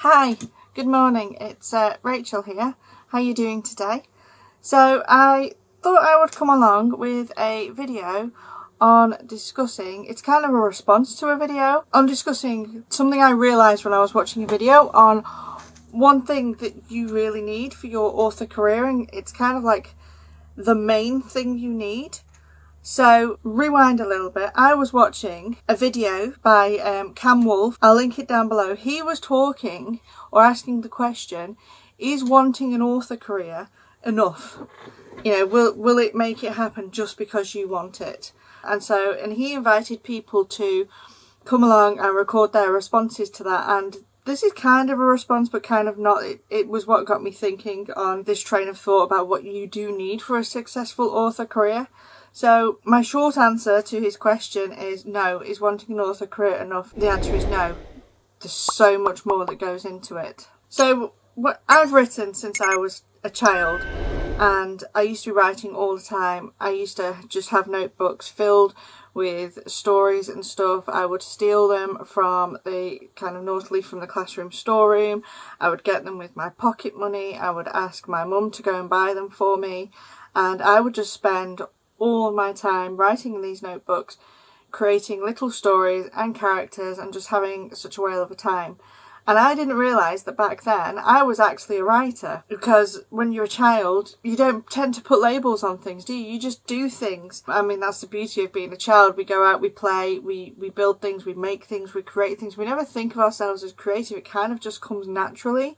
Hi, good morning. It's Rachel here. How are you doing today? So I thought I would come along with a video on discussing, it's kind of a response to a video, on discussing something I realised when I was watching a video on one thing that you really need for your author career, and it's kind of like the main thing you need. So rewind a little bit. I was watching a video by Cam Wolf. I'll link it down below. He was talking or asking the question, is wanting an author career enough? You know, will it make it happen just because you want it? And he invited people to come along and record their responses to that. And this is kind of a response, but kind of not. It was what got me thinking on this train of thought about what you do need for a successful author career. So my short answer to his question is no. Is wanting an author career enough? The answer is no. There's so much more that goes into it. So what I've written since I was a child, and I used to be writing all the time. I used to just have notebooks filled with stories and stuff. I would steal them from the kind of naughtily from the classroom storeroom. I would get them with my pocket money. I would ask my mum to go and buy them for me, and I would just spend all of my time writing in these notebooks, creating little stories and characters, and just having such a whale of a time. And I didn't realise that back then I was actually a writer, because when you're a child you don't tend to put labels on things, do you? You just do things. I mean, that's the beauty of being a child. We go out, we play, we build things, we make things, we create things. We never think of ourselves as creative. It kind of just comes naturally.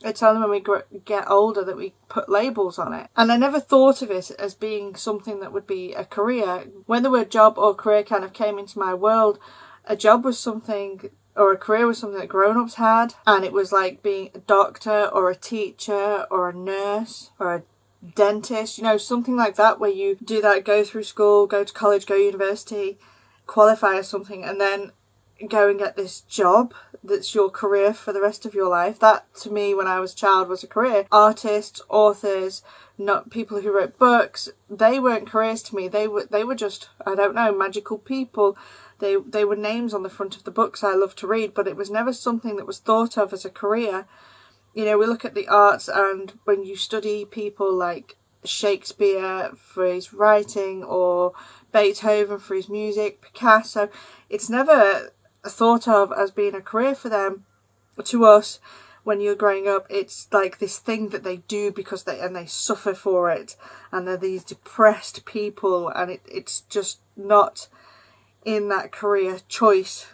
It's only when we get older that we put labels on it. And I never thought of it as being something that would be a career. When the word job or career kind of came into my world, a job was something, or a career was something that grown-ups had. And it was like being a doctor or a teacher or a nurse or a dentist, you know, something like that, where you do that, go through school, go to college, go to university, qualify as something, and then go and get this job that's your career for the rest of your life. That, to me, when I was a child, was a career. Artists, authors, not people who wrote books, they weren't careers to me. They were just, I don't know, magical people. They were names on the front of the books I loved to read, but it was never something that was thought of as a career. You know, we look at the arts, and when you study people like Shakespeare for his writing, or Beethoven for his music, Picasso, it's never thought of as being a career for them. To us, when you're growing up, it's like this thing that they do because they suffer for it, and they're these depressed people, and it's just not in that career choice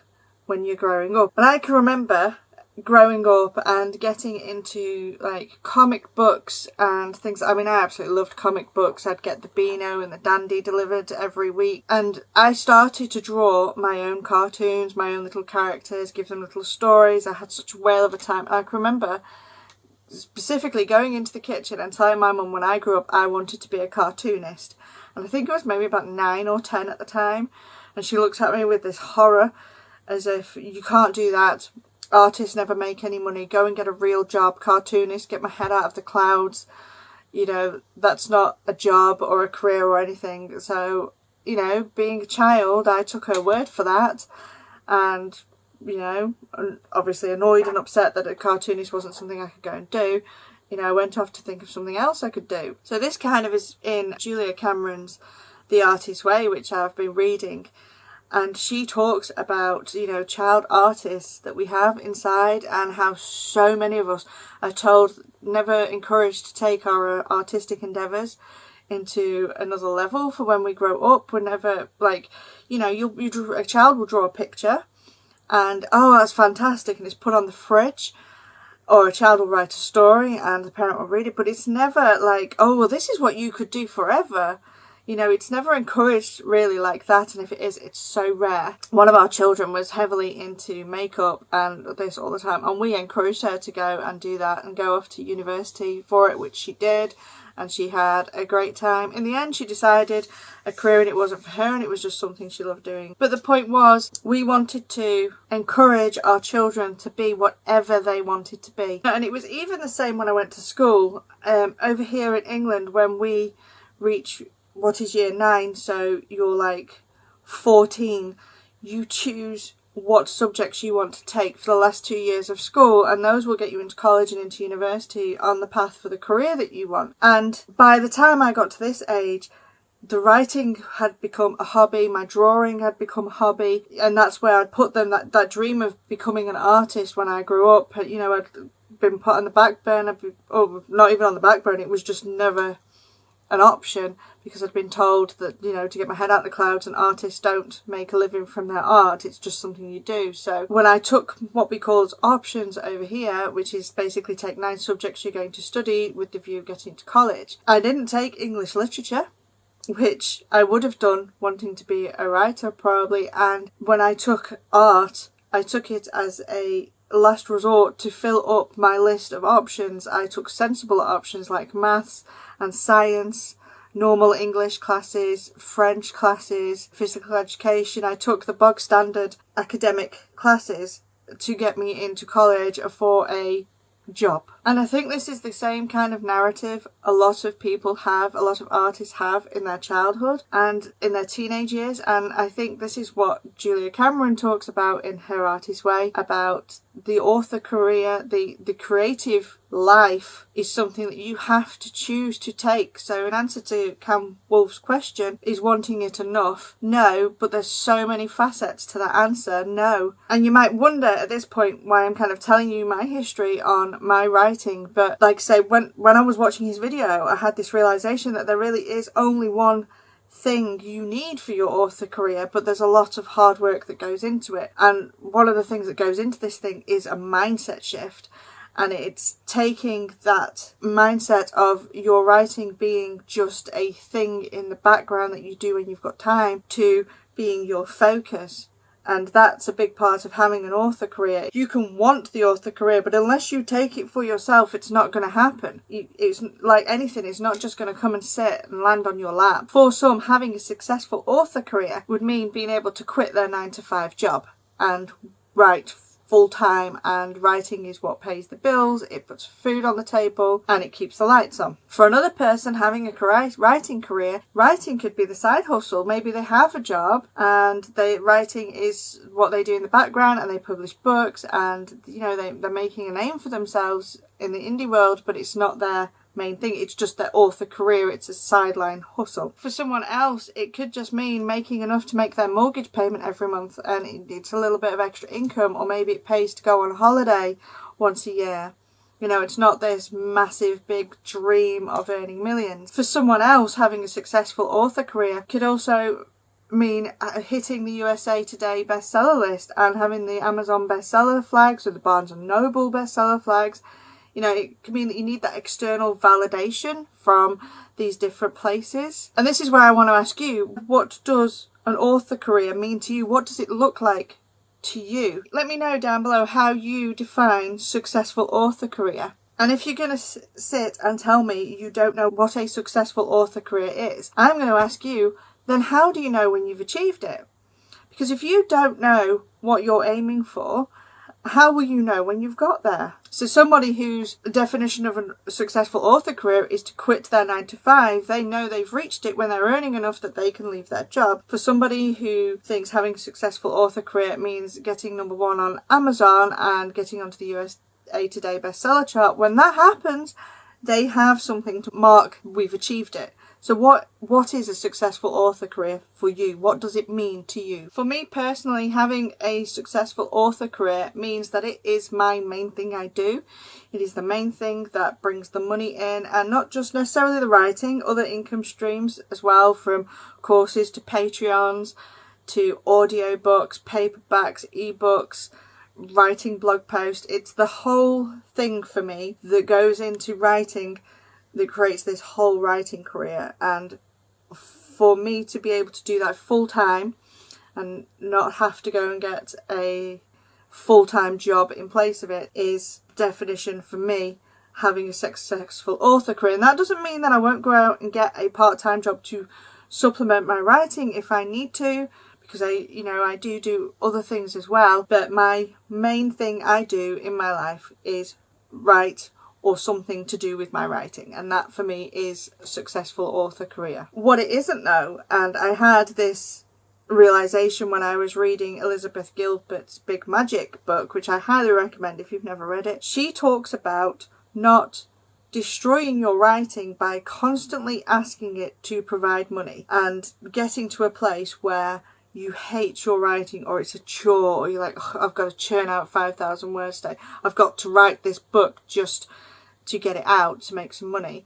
when you're growing up. And I can remember growing up and getting into like comic books and things. I mean, I absolutely loved comic books. I'd get the Beano and the Dandy delivered every week, and I started to draw my own cartoons, my own little characters, give them little stories. I had such a whale of a time. I can remember specifically going into the kitchen and telling my mum when I grew up I wanted to be a cartoonist, and I think I was maybe about 9 or 10 at the time, and she looked at me with this horror as if, you can't do that. Artists never make any money. Go and get a real job. Cartoonist, get my head out of the clouds. You know, that's not a job or a career or anything. So, you know, being a child, I took her word for that. And, you know, obviously annoyed and upset that a cartoonist wasn't something I could go and do, you know, I went off to think of something else I could do. So this kind of is in Julia Cameron's The Artist's Way, which I've been reading. And she talks about, you know, child artists that we have inside, and how so many of us are told, never encouraged to take our artistic endeavours into another level for when we grow up. We're never, like, you know, a child will draw a picture and, oh, that's fantastic, and it's put on the fridge. Or a child will write a story and the parent will read it, but it's never like, oh, well, this is what you could do forever. You know, it's never encouraged really like that, and if it is, it's so rare. One of our children was heavily into makeup and this all the time, and we encouraged her to go and do that and go off to university for it, which she did, and she had a great time. In the end, she decided a career and it wasn't for her, and it was just something she loved doing. But the point was, we wanted to encourage our children to be whatever they wanted to be. And it was even the same when I went to school. Over here in England, when we reach what is year 9, so you're like 14, you choose what subjects you want to take for the last 2 years of school, and those will get you into college and into university on the path for the career that you want. And by the time I got to this age, the writing had become a hobby, my drawing had become a hobby, and that's where I'd put them, that dream of becoming an artist when I grew up, you know, I'd been put on the back burner, or not even on the back burner, it was just never an option, because I'd been told that, you know, to get my head out of the clouds, and artists don't make a living from their art, it's just something you do. So when I took what we call options over here, which is basically take 9 subjects you're going to study with the view of getting to college, I didn't take English literature, which I would have done wanting to be a writer probably, and when I took art, I took it as a last resort to fill up my list of options. I took sensible options like maths and science, normal English classes, French classes, physical education. I took the bog standard academic classes to get me into college for a job. And I think this is the same kind of narrative a lot of people have, a lot of artists have in their childhood and in their teenage years. And I think this is what Julia Cameron talks about in Her Artist Way, about the author career, the creative life is something that you have to choose to take. So in answer to Cam Wolf's question, is wanting it enough? No, but there's so many facets to that answer, no. And you might wonder at this point why I'm kind of telling you my history on my writing, but like I say, when I was watching his video, I had this realization that there really is only one thing you need for your author career, but there's a lot of hard work that goes into it. And one of the things that goes into this thing is a mindset shift. And it's taking that mindset of your writing being just a thing in the background that you do when you've got time to being your focus. And that's a big part of having an author career. You can want the author career, but unless you take it for yourself, it's not going to happen. It's like anything, it's not just going to come and sit and land on your lap. For some, having a successful author career would mean being able to quit their 9-to-5 job and write full-time, and writing is what pays the bills, it puts food on the table, and it keeps the lights on. For another person having a writing career, writing could be the side hustle. Maybe they have a job and writing is what they do in the background, and they publish books, and you know they're making a name for themselves in the indie world, but it's not their main thing, it's just their author career, it's a sideline hustle. For someone else, it could just mean making enough to make their mortgage payment every month, and it's a little bit of extra income, or maybe it pays to go on holiday once a year. You know, it's not this massive big dream of earning millions. For someone else, having a successful author career could also mean hitting the USA Today bestseller list and having the Amazon bestseller flags or the Barnes & Noble bestseller flags. You know, it can mean that you need that external validation from these different places. And this is where I want to ask you, what does an author career mean to you? What does it look like to you? Let me know down below how you define successful author career. And if you're going to sit and tell me you don't know what a successful author career is, I'm going to ask you, then how do you know when you've achieved it? Because if you don't know what you're aiming for, how will you know when you've got there? So somebody whose definition of a successful author career is to quit their 9-to-5, they know they've reached it when they're earning enough that they can leave their job. For somebody who thinks having a successful author career means getting #1 on Amazon and getting onto the USA Today bestseller chart, when that happens, they have something to mark, we've achieved it. So what is a successful author career for you? What does it mean to you? For me personally, having a successful author career means that it is my main thing I do. It is the main thing that brings the money in, and not just necessarily the writing, other income streams as well, from courses to Patreons to audiobooks, paperbacks, ebooks, writing blog posts. It's the whole thing for me that goes into writing that creates this whole writing career. And for me to be able to do that full time and not have to go and get a full-time job in place of it is definition for me having a successful author career. And that doesn't mean that I won't go out and get a part-time job to supplement my writing if I need to, because I do other things as well, but my main thing I do in my life is write or something to do with my writing, and that for me is a successful author career. What it isn't though, and I had this realisation when I was reading Elizabeth Gilbert's Big Magic book, which I highly recommend if you've never read it. She talks about not destroying your writing by constantly asking it to provide money and getting to a place where you hate your writing, or it's a chore, or you're like, oh, I've got to churn out 5,000 words today. I've got to write this book just to get it out to make some money.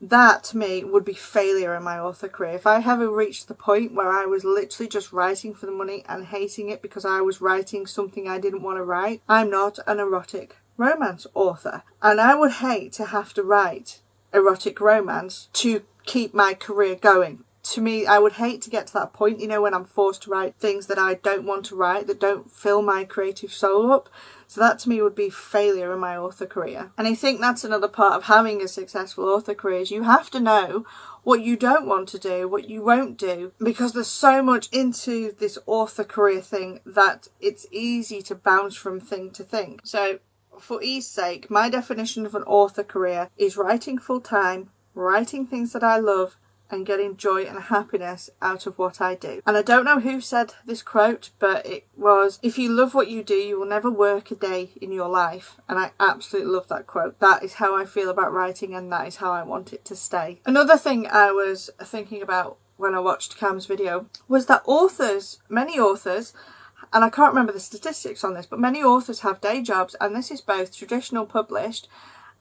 That to me would be failure in my author career. If I ever reached the point where I was literally just writing for the money and hating it because I was writing something I didn't want to write, I'm not an erotic romance author. And I would hate to have to write erotic romance to keep my career going. To me, I would hate to get to that point, you know, when I'm forced to write things that I don't want to write, that don't fill my creative soul up. So that to me would be failure in my author career. And I think that's another part of having a successful author career, is you have to know what you don't want to do, what you won't do, because there's so much into this author career thing that it's easy to bounce from thing to thing. So for ease sake, my definition of an author career is writing full time, writing things that I love, and getting joy and happiness out of what I do. And I don't know who said this quote, but it was, if you love what you do, you will never work a day in your life. And I absolutely love that quote. That is how I feel about writing, and that is how I want it to stay. Another thing I was thinking about when I watched Cam's video was that many authors, and I can't remember the statistics on this, but many authors have day jobs, and this is both traditional published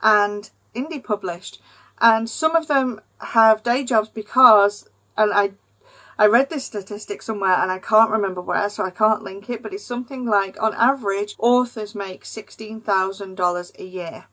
and indie published. And some of them have day jobs because, and I read this statistic somewhere and I can't remember where, so I can't link it, but it's something like, on average, authors make $16,000 a year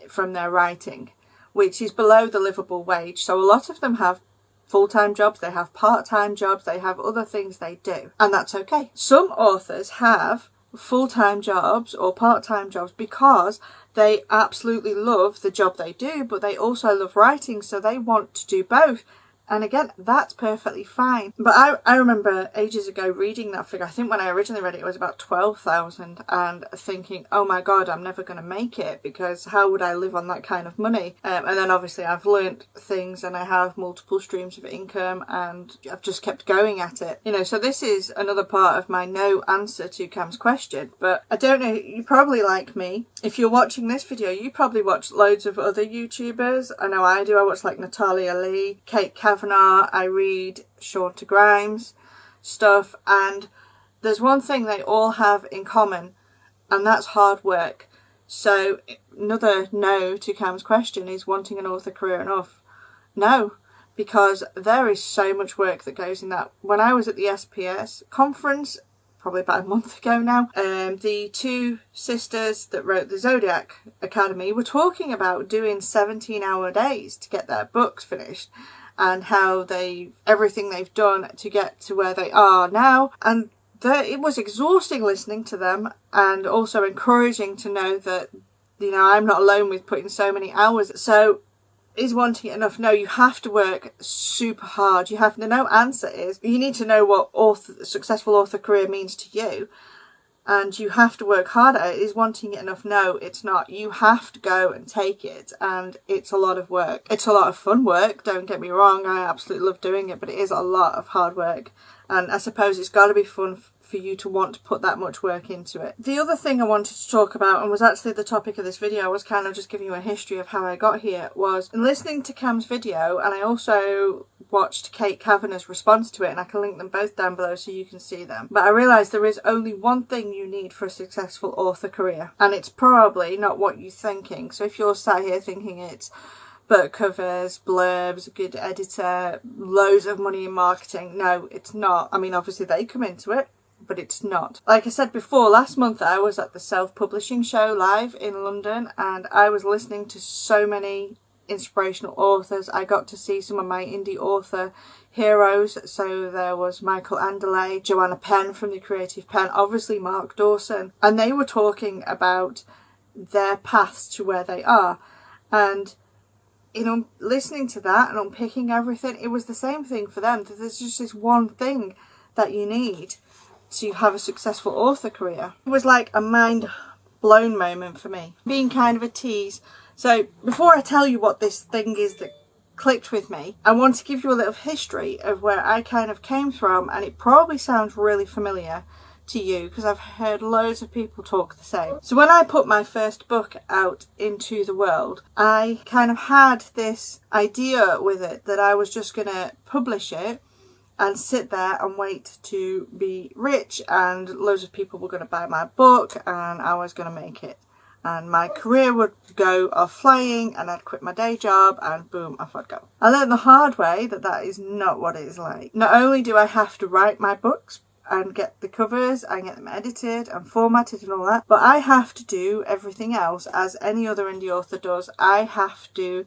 from their writing, which is below the livable wage. So a lot of them have full-time jobs, they have part-time jobs, they have other things they do, and that's okay. Some authors have full-time jobs or part-time jobs because they absolutely love the job they do, but they also love writing, so they want to do both. And again, that's perfectly fine. But I remember ages ago reading that figure. I think when I originally read it, it was about 12,000, and thinking, oh my God, I'm never going to make it, because how would I live on that kind of money? And then obviously I've learnt things and I have multiple streams of income and I've just kept going at it. You know, so this is another part of my no answer to Cam's question. But I don't know, you probably, like me, if you're watching this video, you probably watch loads of other YouTubers. I know I do. I watch like Natalia Lee, Kate Kavanagh, I read Shonda Grimes stuff, and there's one thing they all have in common, and that's hard work. So another no to Cam's question is wanting an author career enough? No, because there is so much work that goes in that. When I was at the SPS conference, probably about a month ago now, the two sisters that wrote the Zodiac Academy were talking about doing 17-hour days to get their books finished, and how everything they've done to get to where they are now. And it was exhausting listening to them, and also encouraging to know that, you know, I'm not alone with putting so many hours. So is wanting it enough? No, you have to work super hard. The no answer is, you need to know what successful author career means to you, and you have to work hard at it. Is wanting it enough? No, it's not. You have to go and take it, and it's a lot of work. It's a lot of fun work, don't get me wrong, I absolutely love doing it, but it is a lot of hard work, and I suppose it's got to be fun for you to want to put that much work into it. The other thing I wanted to talk about, and was actually the topic of this video, I was kind of just giving you a history of how I got here, was in listening to Cam's video, and I also watched Kate Kavanagh's response to it, and I can link them both down below so you can see them. But I realised there is only one thing you need for a successful author career, and it's probably not what you're thinking. So if you're sat here thinking it's book covers, blurbs, a good editor, loads of money in marketing, no, it's not. I mean, obviously they come into it, but it's not. Like I said before, last month I was at the self-publishing show live in London, and I was listening to so many inspirational authors. I got to see some of my indie author heroes. So there was Michael Anderle, Joanna Penn from the Creative Pen, obviously Mark Dawson, and they were talking about their paths to where they are. And you know, listening to that and unpicking everything, it was the same thing for them. That there's just this one thing that you need to have a successful author career. It was like a mind blown moment for me, being kind of a tease. So before I tell you what this thing is that clicked with me. I want to give you a little history of where I kind of came from, and it probably sounds really familiar to you because I've heard loads of people talk the same. So when I put my first book out into the world, I kind of had this idea with it that I was just going to publish it and sit there and wait to be rich, and loads of people were going to buy my book and I was going to make it. And my career would go off flying, and I'd quit my day job and boom, off I'd go. I learned the hard way that that is not what it is like. Not only do I have to write my books and get the covers and get them edited and formatted and all that, but I have to do everything else as any other indie author does. I have to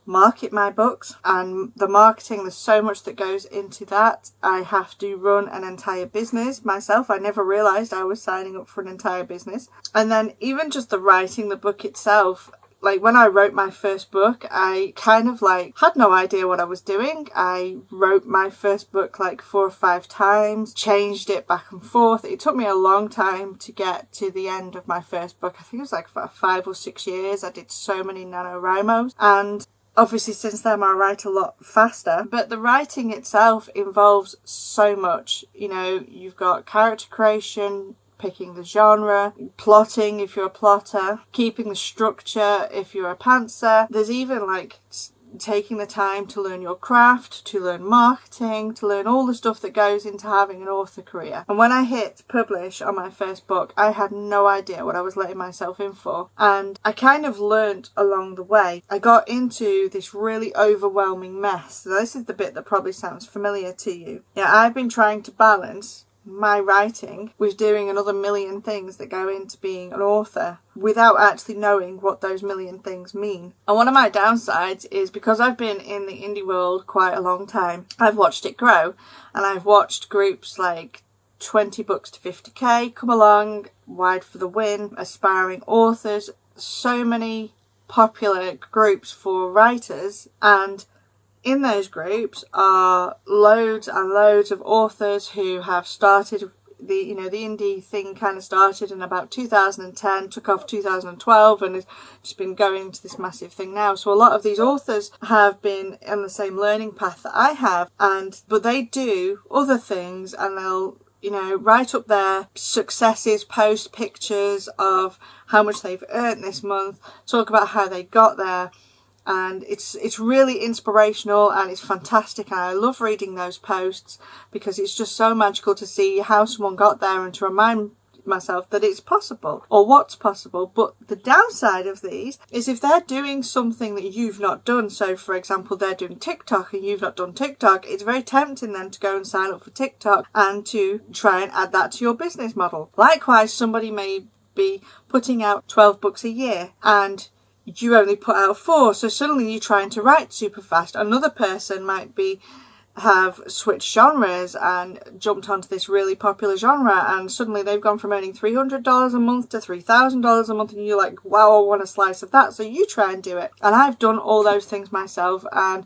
market my books, and the marketing, there's so much that goes into that. I have to run an entire business myself. I never realised I was signing up for an entire business. And then even just the writing the book itself, like when I wrote my first book, I kind of like had no idea what I was doing. I wrote my first book like 4 or 5 times, changed it back and forth. It took me a long time to get to the end of my first book. I think it was like 5 or 6 years. I did so many NaNoWriMos, and obviously since then I write a lot faster. But the writing itself involves so much. You know, you've got character creation, picking the genre, plotting if you're a plotter, keeping the structure if you're a pantser. There's even like taking the time to learn your craft, to learn marketing, to learn all the stuff that goes into having an author career. And when I hit publish on my first book, I had no idea what I was letting myself in for. And I kind of learnt along the way. I got into this really overwhelming mess. So this is the bit that probably sounds familiar to you. Yeah, I've been trying to balance my writing with doing another million things that go into being an author without actually knowing what those million things mean. And one of my downsides is because I've been in the indie world quite a long time, I've watched it grow, and I've watched groups like 20 books to 50k come along, Wide for the Win, aspiring authors, so many popular groups for writers, and in those groups are loads and loads of authors who have started the indie thing kind of started in about 2010, took off 2012, and has just been going to this massive thing now. So a lot of these authors have been on the same learning path that I have, but they do other things, and they'll write up their successes, post pictures of how much they've earned this month, talk about how they got there. And it's really inspirational, and it's fantastic, and I love reading those posts because it's just so magical to see how someone got there and to remind myself that it's possible, or what's possible. But the downside of these is if they're doing something that you've not done, so for example they're doing TikTok and you've not done TikTok, it's very tempting then to go and sign up for TikTok and to try and add that to your business model. Likewise, somebody may be putting out 12 books a year and you only put out 4, so suddenly you're trying to write super fast. Another person might have switched genres and jumped onto this really popular genre, and suddenly they've gone from earning $300 a month to $3,000 a month, and you're like, wow, I want a slice of that. So you try and do it. And I've done all those things myself, and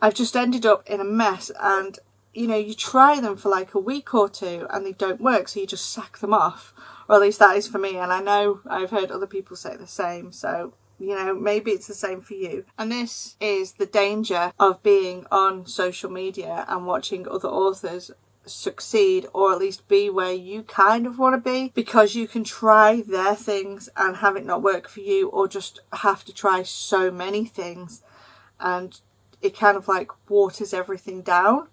I've just ended up in a mess. And you try them for like a week or 2 and they don't work, so you just sack them off, or at least that is for me. And I know I've heard other people say the same, so maybe it's the same for you. And this is the danger of being on social media and watching other authors succeed, or at least be where you kind of want to be, because you can try their things and have it not work for you, or just have to try so many things and it kind of like waters everything down,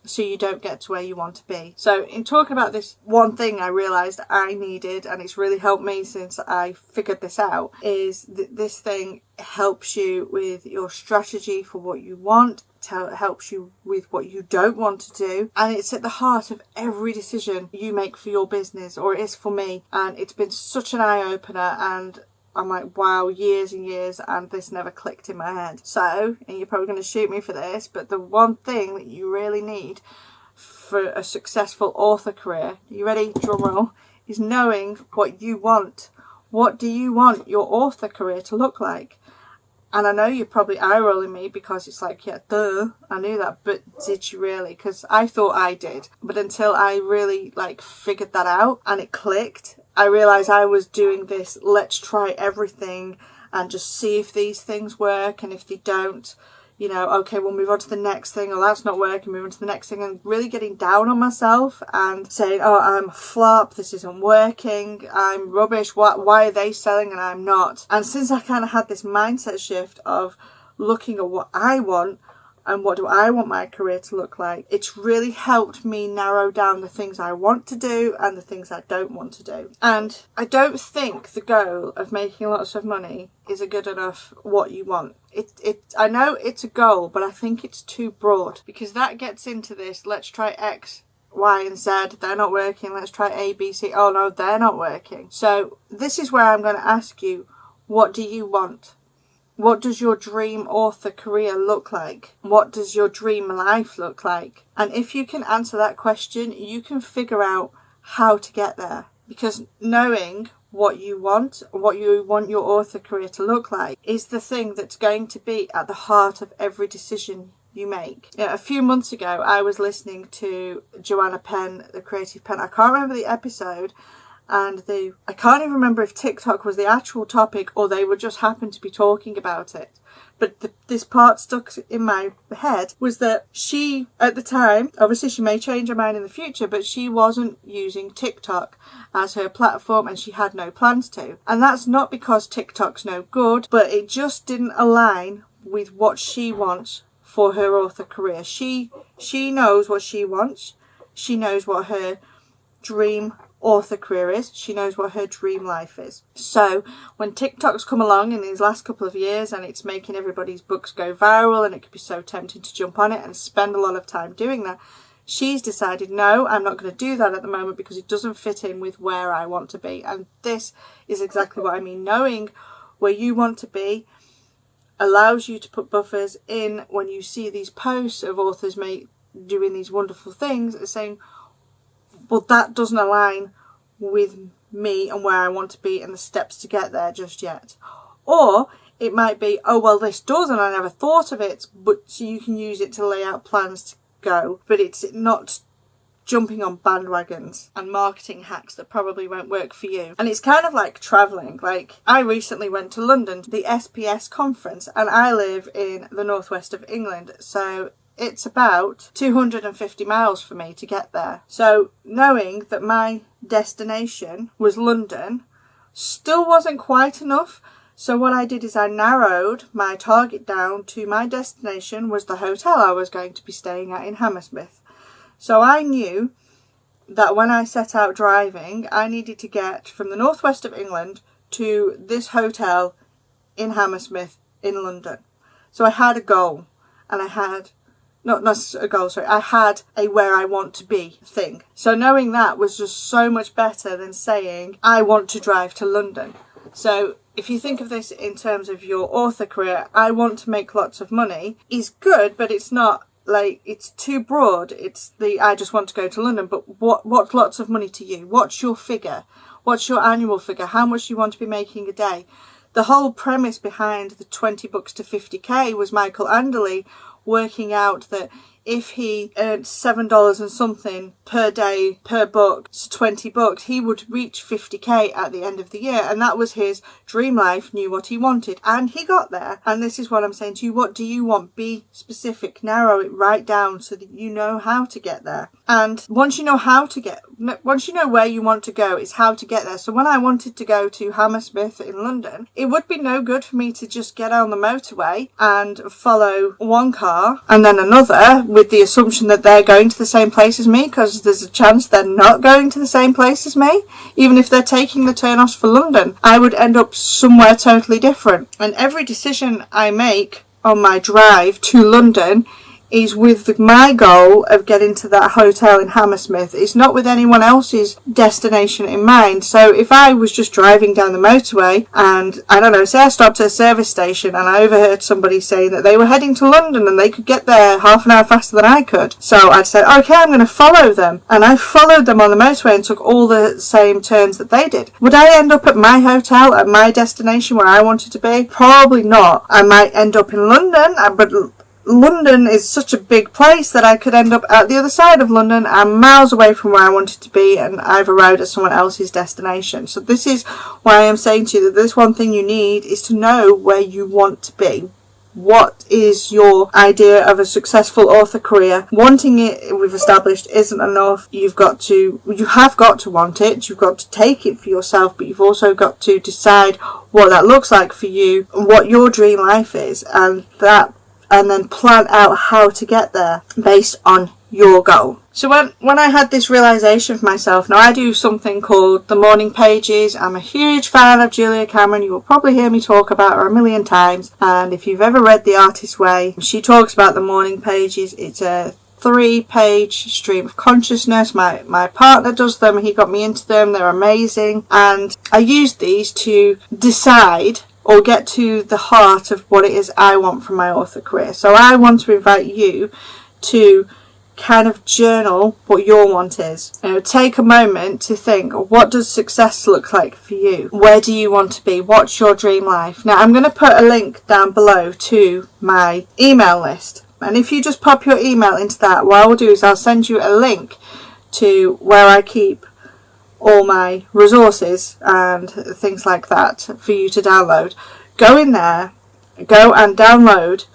so you don't get to where you want to be. So in talking about this, one thing I realised I needed, and it's really helped me since I figured this out, is that this thing helps you with your strategy for what you want, helps you with what you don't want to do, and it's at the heart of every decision you make for your business, or it is for me. And it's been such an eye-opener, and I'm like, wow, years and years, and this never clicked in my head. So, and you're probably going to shoot me for this, but the one thing that you really need for a successful author career, you ready, drum roll, is knowing what you want. What do you want your author career to look like? And I know you're probably eye-rolling me because it's like, yeah, duh, I knew that, but did you really? Because I thought I did. But until I really figured that out and it clicked, I realised I was doing this, let's try everything and just see if these things work, and if they don't, you know, okay, we'll move on to the next thing, or that's not working, move on to the next thing, and really getting down on myself and saying, oh, I'm a flop, this isn't working, I'm rubbish, why are they selling and I'm not? And since I kind of had this mindset shift of looking at what I want and what do I want my career to look like, it's really helped me narrow down the things I want to do and the things I don't want to do. And I don't think the goal of making lots of money is a good enough what you want. I know it's a goal, but I think it's too broad, because that gets into this, let's try X, Y and Z, they're not working, let's try A, B, C, oh no, they're not working. So this is where I'm going to ask you, what do you want? What does your dream author career look like? What does your dream life look like? And if you can answer that question, you can figure out how to get there. Because knowing what you want your author career to look like, is the thing that's going to be at the heart of every decision you make. Yeah, a few months ago, I was listening to Joanna Penn, the Creative Penn. I can't remember the episode, and I can't even remember if TikTok was the actual topic or they would just happen to be talking about it. But this part stuck in my head was that she, at the time, obviously she may change her mind in the future, but she wasn't using TikTok as her platform and she had no plans to. And that's not because TikTok's no good, but it just didn't align with what she wants for her author career. She knows what she wants. She knows what her dream author career is. She knows what her dream life is. So when TikTok's come along in these last couple of years and it's making everybody's books go viral and it could be so tempting to jump on it and spend a lot of time doing that, she's decided, no, I'm not going to do that at the moment because it doesn't fit in with where I want to be. And this is exactly what I mean. Knowing where you want to be allows you to put buffers in when you see these posts of authors doing these wonderful things and saying, well, that doesn't align with me and where I want to be and the steps to get there just yet. Or it might be, oh, well, this does and I never thought of it, but so you can use it to lay out plans to go. But it's not jumping on bandwagons and marketing hacks that probably won't work for you. And it's kind of like travelling. Like, I recently went to London, the SPS conference, and I live in the northwest of England. So it's about 250 miles for me to get there. So knowing that my destination was London still wasn't quite enough. So what I did is I narrowed my target down to my destination was the hotel I was going to be staying at in Hammersmith. So I knew that when I set out driving, I needed to get from the northwest of England to this hotel in Hammersmith in London. So I had a goal, and I had I had a where I want to be thing. So knowing that was just so much better than saying, I want to drive to London. So if you think of this in terms of your author career, I want to make lots of money is good, but it's not like, it's too broad. It's I just want to go to London, but what's lots of money to you? What's your figure? What's your annual figure? How much do you want to be making a day? The whole premise behind the 20 books to 50k was Michael Anderle working out that if he earned $7 and something per day per book, so 20 books, he would reach 50k at the end of the year. And that was his dream life, knew what he wanted. And he got there. And this is what I'm saying to you. What do you want? Be specific. Narrow it right down so that you know how to get there. And once you know where you want to go, it's how to get there. So when I wanted to go to Hammersmith in London, it would be no good for me to just get on the motorway and follow one car and then another with the assumption that they're going to the same place as me, because there's a chance they're not going to the same place as me. Even if they're taking the turn-offs for London, I would end up somewhere totally different. And every decision I make on my drive to London is with my goal of getting to that hotel in Hammersmith. It's not with anyone else's destination in mind. So if I was just driving down the motorway and, I don't know, say I stopped at a service station and I overheard somebody saying that they were heading to London and they could get there half an hour faster than I could. So I'd say, okay, I'm going to follow them. And I followed them on the motorway and took all the same turns that they did. Would I end up at my hotel, at my destination where I wanted to be? Probably not. I might end up in London, but London is such a big place that I could end up at the other side of London and miles away from where I wanted to be, and I've arrived at someone else's destination. So this is why I'm saying to you that this one thing you need is to know where you want to be. what is your idea of a successful author career. Wanting it, we've established, isn't enough. You have got to want it. You've got to take it for yourself, but you've also got to decide what that looks like for you and what your dream life is, and then plan out how to get there based on your goal. So when I had this realization for myself, now I do something called the morning pages. I'm a huge fan of Julia Cameron. You will probably hear me talk about her a million times, and if you've ever read The Artist's Way, she talks about the morning pages. It's a 3-page stream of consciousness. My partner does them. He got me into them. They're amazing, and I use these to decide or get to the heart of what it is I want from my author career. So I want to invite you to kind of journal what your want is. Take a moment to think, what does success look like for you? Where do you want to be? What's your dream life? Now I'm going to put a link down below to my email list, and if you just pop your email into that, what I will do is I'll send you a link to where I keep all my resources and things like that for you to download. Go in there, go and download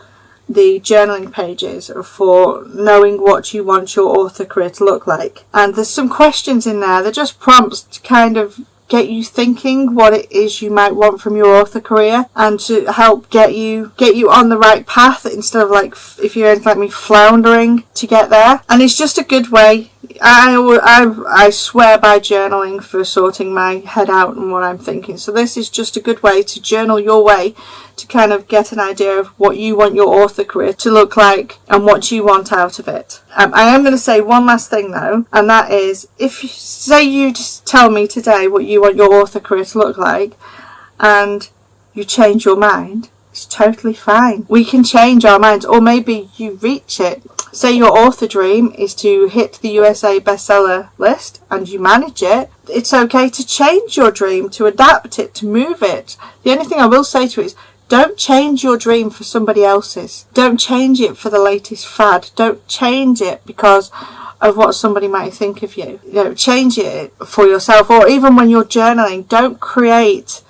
the journaling pages for knowing what you want your author career to look like. And there's some questions in there. They're just prompts to kind of get you thinking what it is you might want from your author career, and to help get you on the right path instead of, like, if you're like me, floundering to get there. And it's just a good way. I swear by journaling for sorting my head out and what I'm thinking. So this is just a good way to journal your way to kind of get an idea of what you want your author career to look like and what you want out of it. I am going to say one last thing though, and that is, if you just tell me today what you want your author career to look like and you change your mind, it's totally fine. We can change our minds, or maybe you reach it. Say your author dream is to hit the USA bestseller list and you manage it. It's okay to change your dream, to adapt it, to move it. The only thing I will say to it is, don't change your dream for somebody else's. Don't change it for the latest fad. Don't change it because of what somebody might think of you. Change it for yourself. Or even when you're journaling, don't create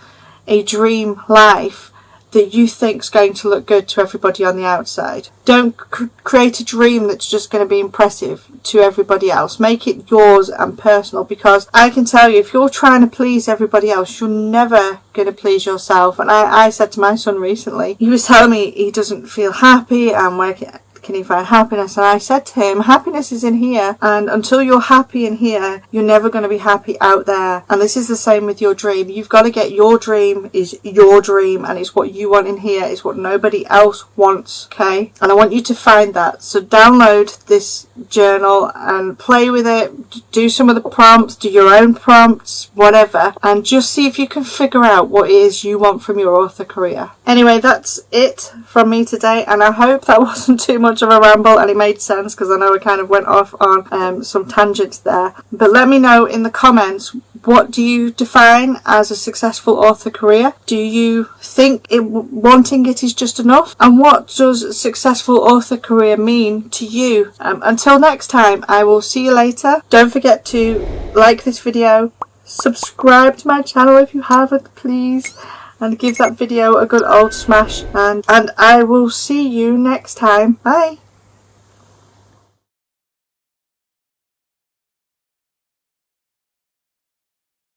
a dream life that you think's going to look good to everybody on the outside. Don't create a dream that's just going to be impressive to everybody else. Make it yours and personal, because I can tell you, if you're trying to please everybody else, you're never going to please yourself. And I said to my son recently, he was telling me he doesn't feel happy and where can he find happiness? And I said to him, happiness is in here, and until you're happy in here, you're never going to be happy out there. And this is the same with your dream. You've got to get your dream is your dream, and it's what you want in here. It's what nobody else wants, okay? And I want you to find that. So download this journal and play with it. Do some of the prompts, do your own prompts, whatever, and just see if you can figure out what it is you want from your author career. Anyway, that's it from me today, and I hope that wasn't too much of a ramble and it made sense, because I know I kind of went off on some tangents there. But let me know in the comments, what do you define as a successful author career? Do you think wanting it is just enough? And what does a successful author career mean to you? Until next time, I will see you later. Don't forget to like this video, subscribe to my channel if you haven't, please, and give that video a good old smash, and I will see you next time. Bye.